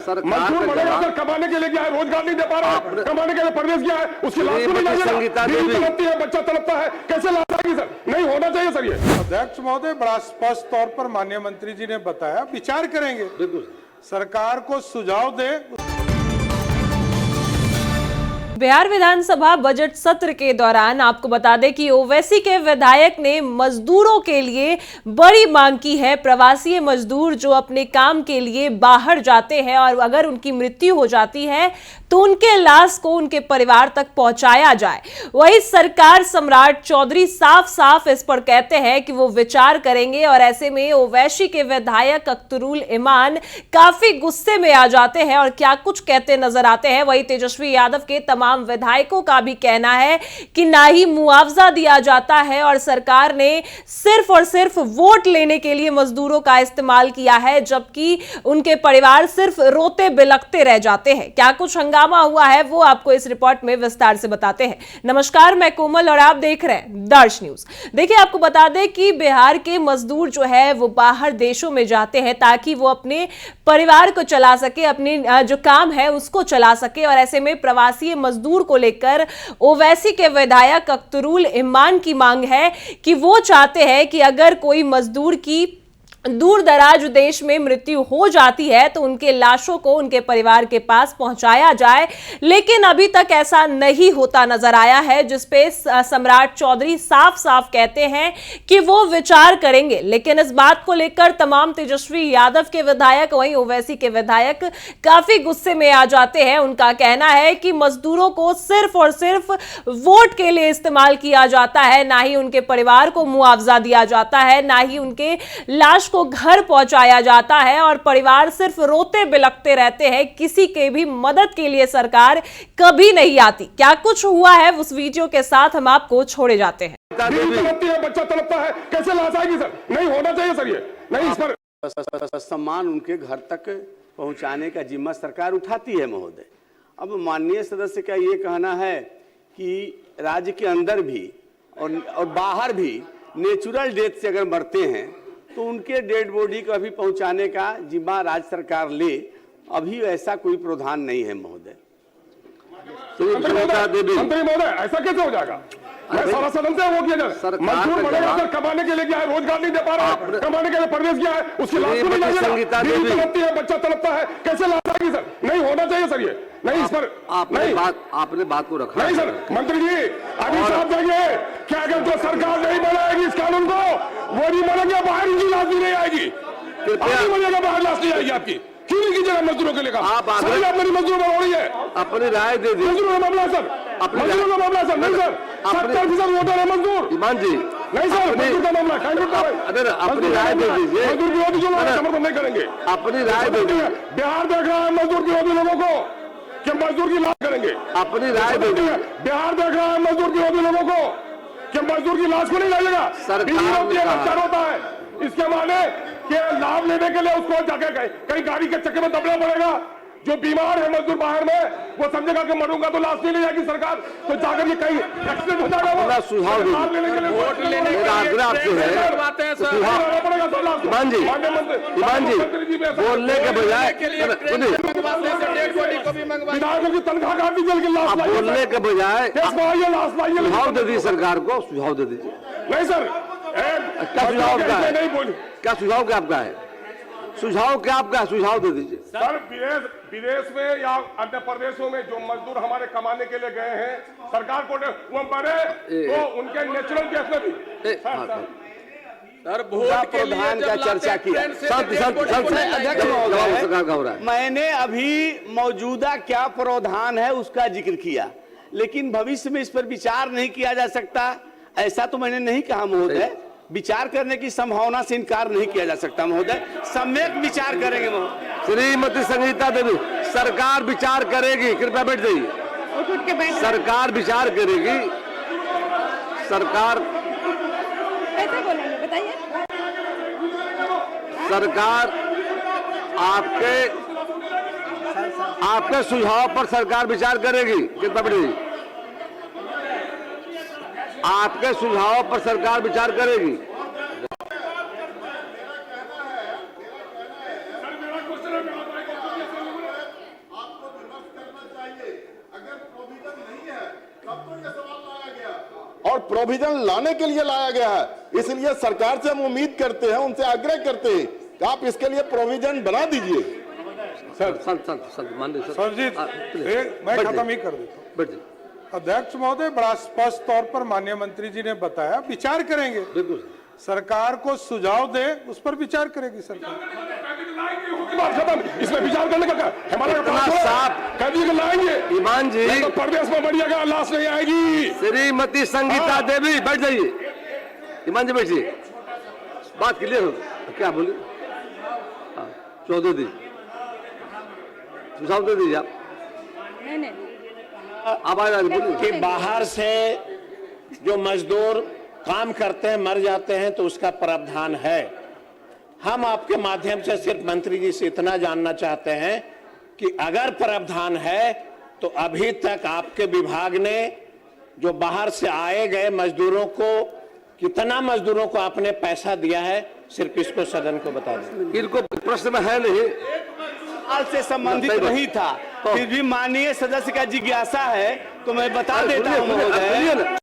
मजदूर बनेगा सर, कमाने के लिए गया है, रोजगार नहीं दे पा रहा है, कमाने के लिए परदेश गया है, उसकी लाश को नहीं लाएगा, बीवी तड़पती है, बच्चा तड़पता है, कैसे लाश आएगी सर? नहीं होना चाहिए सर। ये अध्यक्ष महोदय, बड़ा स्पष्ट तौर पर माननीय मंत्री जी ने बताया, विचार करेंगे, सरकार को सुझाव दे। बिहार विधानसभा बजट सत्र के दौरान आपको बता दें कि ओवैसी के विधायक ने मजदूरों के लिए बड़ी मांग की है। प्रवासी मजदूर जो अपने काम के लिए बाहर जाते हैं और अगर उनकी मृत्यु हो जाती है तो उनके लाश को उनके परिवार तक पहुंचाया जाए। वही सरकार सम्राट चौधरी साफ साफ इस पर कहते हैं कि वो विचार करेंगे और ऐसे में ओवैसी के विधायक अख्तरुल इमान काफी गुस्से में आ जाते हैं और क्या कुछ कहते नजर आते हैं। वही तेजस्वी यादव के तमाम विधायकों का भी कहना है कि ना ही मुआवजा दिया जाता है और सरकार ने सिर्फ और सिर्फ वोट लेने के लिए मजदूरों का इस्तेमाल किया है, जबकि उनके परिवार सिर्फ रोते बिलखते रह जाते हैं। क्या कुछ हंगामा हुआ है वो आपको इस रिपोर्ट में विस्तार से बताते हैं। नमस्कार, मैं कोमल और आप देख रहे हैं दर्श न्यूज। देखिए, आपको बता दें कि बिहार के मजदूर जो है वो बाहर देशों में जाते हैं ताकि वो अपने परिवार को चला सके, अपने जो काम है उसको चला सके और ऐसे में प्रवासी मजदूर को लेकर ओवैसी के विधायक अख्तरुल इमान की मांग है कि वो चाहते हैं कि अगर कोई मजदूर की दूर दराज देश में मृत्यु हो जाती है तो उनके लाशों को उनके परिवार के पास पहुंचाया जाए, लेकिन अभी तक ऐसा नहीं होता नजर आया है, जिसपे सम्राट चौधरी साफ साफ कहते हैं कि वो विचार करेंगे। लेकिन इस बात को लेकर तमाम तेजस्वी यादव के विधायक, वहीं ओवैसी के विधायक काफी गुस्से में आ जाते हैं। उनका कहना है कि मजदूरों को सिर्फ और सिर्फ वोट के लिए इस्तेमाल किया जाता है, ना ही उनके परिवार को मुआवजा दिया जाता है, ना ही उनके लाश को घर पहुंचाया जाता है और परिवार सिर्फ रोते बिलखते रहते हैं। किसी के भी मदद के लिए सरकार कभी नहीं आती। क्या कुछ हुआ है उस वीडियो के साथ हम आपको छोड़े जाते हैं। बच्चा तड़पता है, कैसे लाश आएगी सर? नहीं होना चाहिए सर। ये नहीं, इस पर सम्मान उनके घर तक पहुंचाने का जिम्मा सरकार उठाती है महोदय। अब माननीय सदस्य का ये कहना है कि राज्य के अंदर भी और बाहर भी नेचुरल डेथ से अगर मरते हैं तो उनके डेड बॉडी को अभी पहुंचाने का जिम्मा राज्य सरकार ले। अभी ऐसा कोई प्रावधान नहीं है महोदय। मंत्री महोदय, ऐसा कैसे हो जाएगा? मैं सारा सदन से वो किया जाए, मजदूर बनेगा सर, कमाने के लिए गया है, रोजगार नहीं दे पा रहा है, कमाने के लिए परदेश गया है, उसकी लाश को नहीं लाएगा, बीवी तड़पती है, बच्चा तड़पता है, कैसे लाश आएगी सर? नहीं होना चाहिए सर। ये नहीं, इस पर आपने बात को रखा नहीं सर। मंत्री जी अभी साफ जाइए, क्या अगर जो सरकार नहीं बनाएगी इस कानून को, वो नहीं बनेंगे, बाहर इनकी लाश भी नहीं आएगी, बनेगा बाहर लाश नहीं आएगी आपकी। क्यों नहीं कीजिएगा मजदूरों के लिए काम? आप मेरी मजदूर हो रही है, अपनी राय दे दी। मजदूरों का मामला सर, मजदूरों का मामला सर। नहीं सर, 70% वोटर है मजदूर। ईमान जी, नहीं सर, मजदूर का मामला अगर अपनी राय दे दीजिए, मजदूर विरोधी जो लोग समर्थन नहीं करेंगे, अपनी राय दे दीजिए। बिहार देख रहा है मजदूर विरोधी लोगों को कि मजदूर की लाश करेंगे। अपनी राय दे दीजिए। बिहार देख रहा है मजदूर विरोधी लोगों को कि मजदूर की लाश को नहीं लाइएगा, बच्चा रोता है। इसके माने कि लाभ लेने के लिए उसको जाके कहीं गाड़ी के चक्कर में दबना पड़ेगा। जो बीमार है मजदूर बाहर में, वो समझेगा कि मरूंगा तो लाश नहीं ले जाएगी सरकार, तो जाकर के कहीं एक्सीडेंट हो जाएगा। वो सुझाव लेने के लिए वोट लेने मेरा आग्रह आपसे है, ईमान जी, बोलने के बजाय विधायकों की तनख्वाह काट दीजिए, लाश बोलने के बजाय लाश लाइए, सुझाव दे दीजिए सरकार को, सुझाव दे दीजिए। नहीं सर, क्या सुझाव क्या है? क्या सुझाव क्या आपका है? सुझाव क्या आपका है? सुझाव दे दीजिए सर। विदेश में या अन्य प्रदेशों में जो मजदूर हमारे कमाने के लिए गए हैं, सरकार को वो मरे तो उनके नेचुरल डेथ में भी सर वोट के लिए क्या चर्चा किया? मैंने अभी मौजूदा क्या प्रावधान है उसका जिक्र किया, लेकिन भविष्य में इस पर विचार नहीं किया जा सकता ऐसा तो मैंने नहीं कहा महोदय। विचार करने की संभावना से इनकार नहीं किया जा सकता महोदय, सम्यक विचार करेंगे महोदय। श्रीमती संगीता देवी, सरकार विचार करेगी, कृपया बैठ जाइए। सरकार विचार करेगी, सरकार कैसे बोलेंगे बताइए? सरकार आपके सुझाव पर सरकार विचार करेगी, कृपया बैठ जाइए। आपके सुझाव पर सरकार विचार करेगी। और प्रोविजन लाने के लिए लाया गया है। इसलिए सरकार से हम उम्मीद करते हैं, उनसे आग्रह करते हैं कि आप इसके लिए प्रोविजन बना दीजिए। सर जी मैं खत्म ही कर देता हूँ। अध्यक्ष महोदय, बड़ा स्पष्ट तौर पर माननीय मंत्री जी ने बताया विचार करेंगे। सरकार को सुझाव दे, उस पर विचार करेगी सरकार। बात खत्म, इसमें विचार करने का हमारा साफ कभी लाएंगे। ईमान जी, तो प्रदेश में बढ़िएगा, लाश नहीं आएगी। श्रीमती संगीता देवी बैठ जाइए। ईमान जी बैठिए, बात क्लियर हो। क्या बोले चौधरी जी, सुझाव दे दीजिए आप। नहीं आवाज आ रही कि बाहर से जो मजदूर काम करते हैं मर जाते हैं तो उसका प्रावधान है। हम आपके माध्यम से सिर्फ मंत्री जी से इतना जानना चाहते हैं कि अगर प्रावधान है तो अभी तक आपके विभाग ने जो बाहर से आए गए मजदूरों को, कितना मजदूरों को आपने पैसा दिया है, सिर्फ इसको सदन को बता दें। इनको प्रश्न में है नहीं, सवाल से संबंधित नहीं था, फिर भी माननीय सदस्य का जिज्ञासा है तो मैं बता देता हूं महोदय।